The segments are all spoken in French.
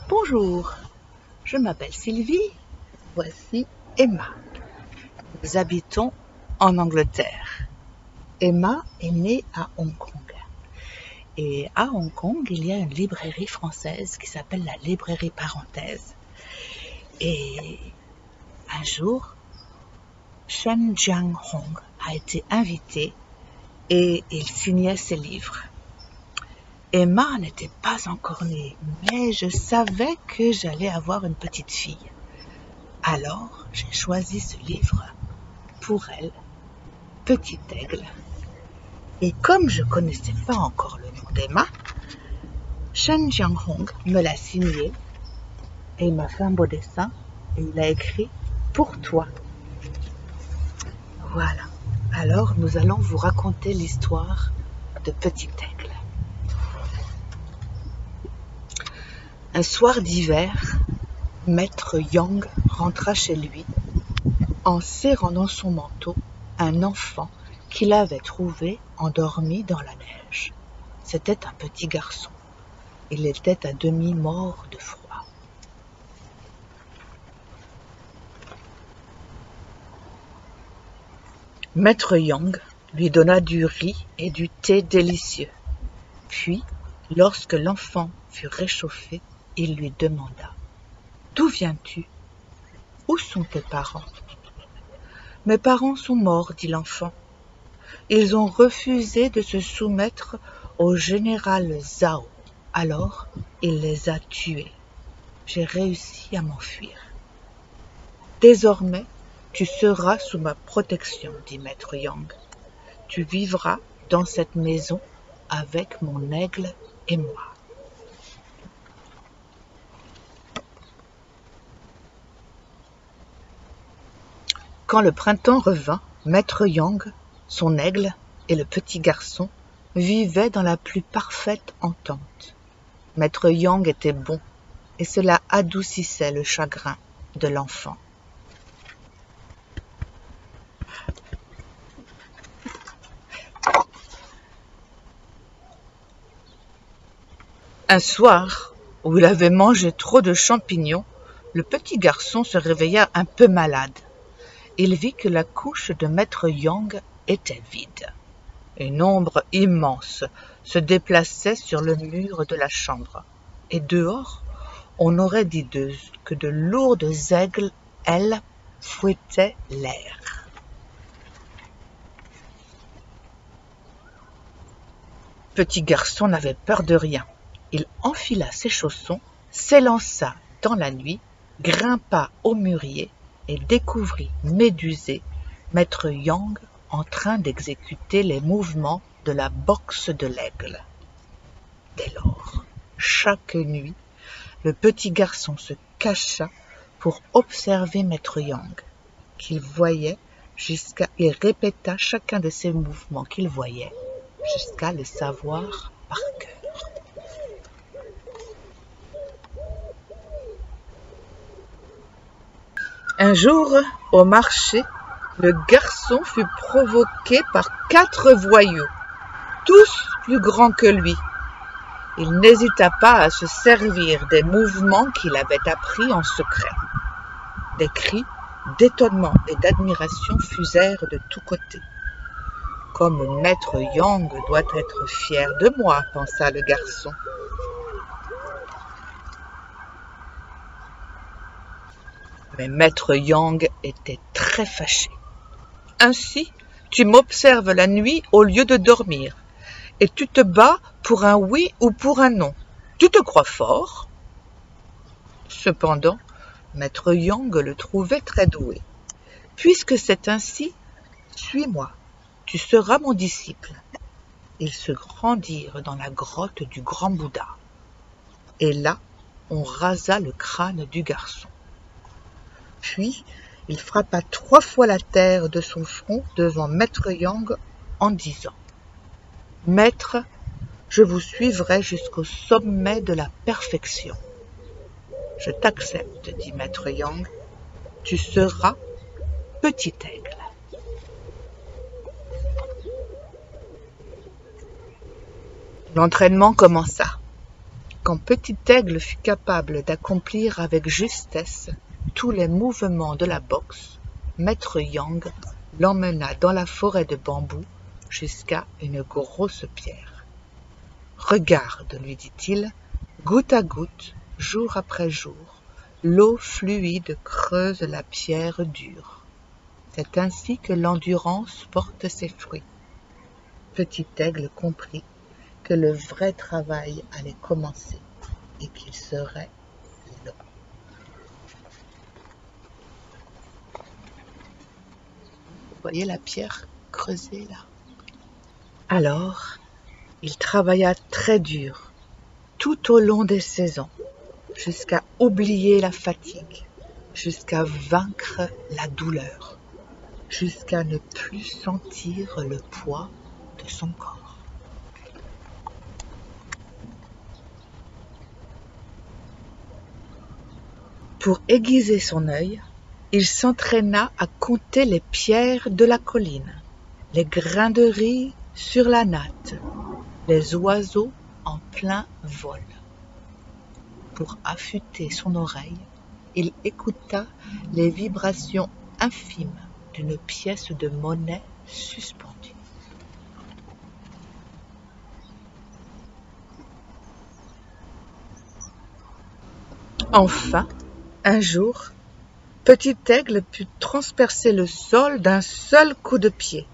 Bonjour, je m'appelle Sylvie, voici Emma. Nous habitons en Angleterre. Emma est née à Hong Kong. Et à Hong Kong, il y a une librairie française qui s'appelle la librairie Parenthèse. Et un jour, Shen Jianghong a été invité et il signait ses livres. Emma n'était pas encore née, mais je savais que j'allais avoir une petite fille. Alors, j'ai choisi ce livre pour elle, Petit Aigle. Et comme je ne connaissais pas encore le nom d'Emma, Shen Jianghong me l'a signé et il m'a fait un beau dessin et il a écrit « Pour toi ». Voilà. Alors, nous allons vous raconter l'histoire de Petit Aigle. Un soir d'hiver, Maître Yang rentra chez lui en serrant dans son manteau un enfant qu'il avait trouvé endormi dans la neige. C'était un petit garçon. Il était à demi mort de froid. Maître Yang lui donna du riz et du thé délicieux. Puis, lorsque l'enfant fut réchauffé, il lui demanda « D'où viens-tu? Où sont tes parents ?»« Mes parents sont morts, dit l'enfant. Ils ont refusé de se soumettre au général Zhao. Alors, il les a tués. J'ai réussi à m'enfuir. Désormais, tu seras sous ma protection, dit Maître Yang. Tu vivras dans cette maison avec mon aigle et moi. Quand le printemps revint, Maître Yang, son aigle et le petit garçon vivaient dans la plus parfaite entente. Maître Yang était bon et cela adoucissait le chagrin de l'enfant. Un soir, où il avait mangé trop de champignons, le petit garçon se réveilla un peu malade. Il vit que la couche de Maître Yang était vide. Une ombre immense se déplaçait sur le mur de la chambre. Et dehors, on aurait dit que de lourdes aigles, ailes, fouettaient l'air. Petit garçon n'avait peur de rien. Il enfila ses chaussons, s'élança dans la nuit, grimpa au mûrier et découvrit médusé Maître Yang en train d'exécuter les mouvements de la boxe de l'aigle. Dès lors, chaque nuit, le petit garçon se cacha pour observer Maître Yang, qu'il voyait il répéta chacun de ces mouvements qu'il voyait jusqu'à les savoir par cœur. Un jour, au marché, le garçon fut provoqué par 4 voyous, tous plus grands que lui. Il n'hésita pas à se servir des mouvements qu'il avait appris en secret. Des cris d'étonnement et d'admiration fusèrent de tous côtés. « Comme Maître Yang doit être fier de moi, pensa le garçon. Mais Maître Yang était très fâché. « Ainsi, tu m'observes la nuit au lieu de dormir, et tu te bats pour un oui ou pour un non. Tu te crois fort ?» Cependant, Maître Yang le trouvait très doué. « Puisque c'est ainsi, suis-moi, tu seras mon disciple. » Ils se rendirent dans la grotte du grand Bouddha. Et là, on rasa le crâne du garçon. Puis, il frappa 3 fois la terre de son front devant Maître Yang en disant « Maître, je vous suivrai jusqu'au sommet de la perfection. »« Je t'accepte, dit Maître Yang, tu seras Petit Aigle. » L'entraînement commença. Quand Petit Aigle fut capable d'accomplir avec justesse tous les mouvements de la boxe, Maître Yang l'emmena dans la forêt de bambous jusqu'à une grosse pierre. « Regarde, lui dit-il, goutte à goutte, jour après jour, l'eau fluide creuse la pierre dure. C'est ainsi que l'endurance porte ses fruits. » Petit Aigle comprit que le vrai travail allait commencer et qu'il serait long. Vous voyez la pierre creusée là? Alors, il travailla très dur tout au long des saisons, jusqu'à oublier la fatigue, jusqu'à vaincre la douleur, jusqu'à ne plus sentir le poids de son corps. Pour aiguiser son œil, il s'entraîna à compter les pierres de la colline, les grains de riz sur la natte, les oiseaux en plein vol. Pour affûter son oreille, il écouta les vibrations infimes d'une pièce de monnaie suspendue. Enfin, un jour, Petit Aigle put transpercer le sol d'un seul coup de pied.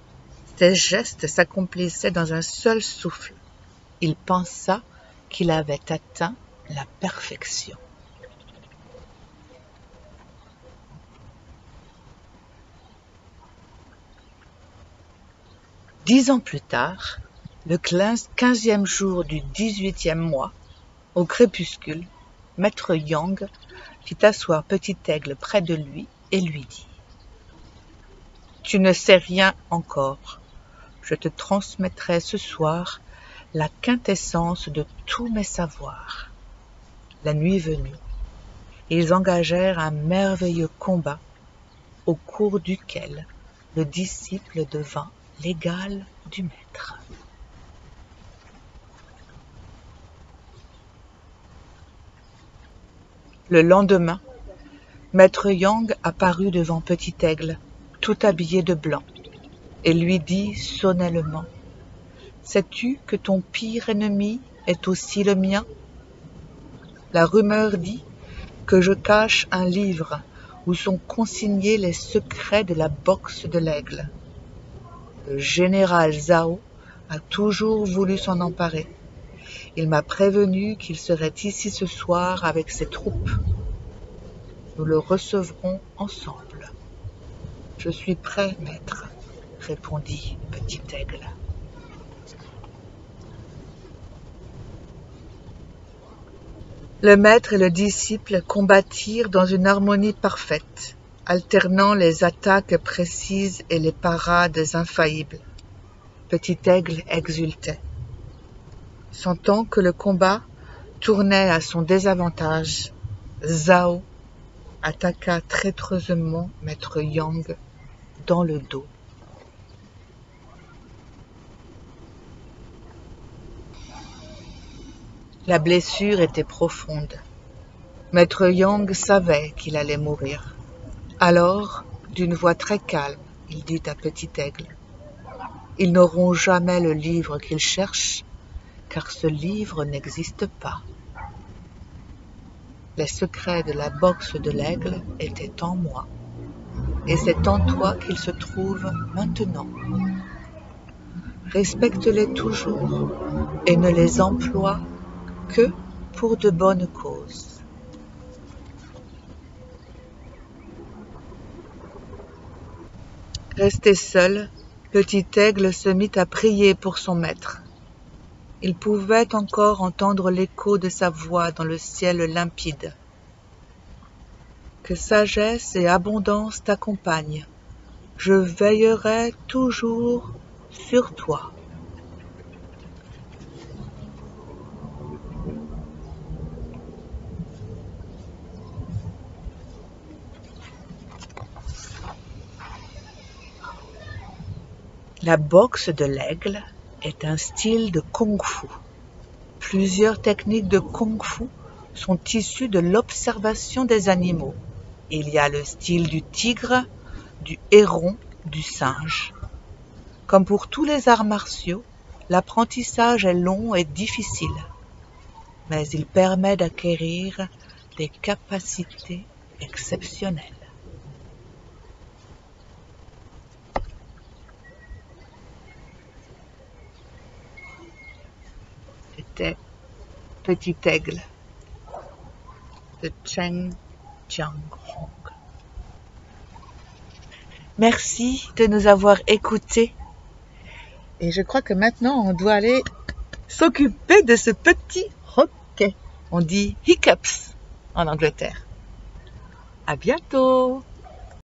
Ses gestes s'accomplissaient dans un seul souffle. Il pensa qu'il avait atteint la perfection. Dix ans plus tard, le 15e jour du 18e mois, au crépuscule, Maître Yang fit asseoir Petit Aigle près de lui et lui dit : « Tu ne sais rien encore. Je te transmettrai ce soir la quintessence de tous mes savoirs. » La nuit venue, ils engagèrent un merveilleux combat au cours duquel le disciple devint l'égal du maître. Le lendemain, Maître Yang apparut devant Petit Aigle, tout habillé de blanc, et lui dit solennellement : « Sais-tu que ton pire ennemi est aussi le mien ? La rumeur dit que je cache un livre où sont consignés les secrets de la boxe de l'aigle. Le général Zhao a toujours voulu s'en emparer. Il m'a prévenu qu'il serait ici ce soir avec ses troupes. Nous le recevrons ensemble. »« Je suis prêt, maître, » répondit Petit Aigle. Le maître et le disciple combattirent dans une harmonie parfaite, alternant les attaques précises et les parades infaillibles. Petit Aigle exultait. Sentant que le combat tournait à son désavantage, Zhao attaqua traîtreusement Maître Yang dans le dos. La blessure était profonde. Maître Yang savait qu'il allait mourir. Alors, d'une voix très calme, il dit à Petit Aigle : « Ils n'auront jamais le livre qu'ils cherchent, car ce livre n'existe pas. Les secrets de la boxe de l'aigle étaient en moi, et c'est en toi qu'ils se trouvent maintenant. Respecte-les toujours et ne les emploie que pour de bonnes causes. » Resté seul, Petit Aigle se mit à prier pour son maître. Il pouvait encore entendre l'écho de sa voix dans le ciel limpide. « Que sagesse et abondance t'accompagnent. Je veillerai toujours sur toi. » La boxe de l'aigle est un style de kung-fu. Plusieurs techniques de kung-fu sont issues de l'observation des animaux. Il y a le style du tigre, du héron, du singe. Comme pour tous les arts martiaux, l'apprentissage est long et difficile, mais il permet d'acquérir des capacités exceptionnelles. C'était Petit Aigle de Cheng Jianghong. Merci de nous avoir écoutés. Et je crois que maintenant, on doit aller s'occuper de ce petit roquet. On dit hiccups en Angleterre. À bientôt!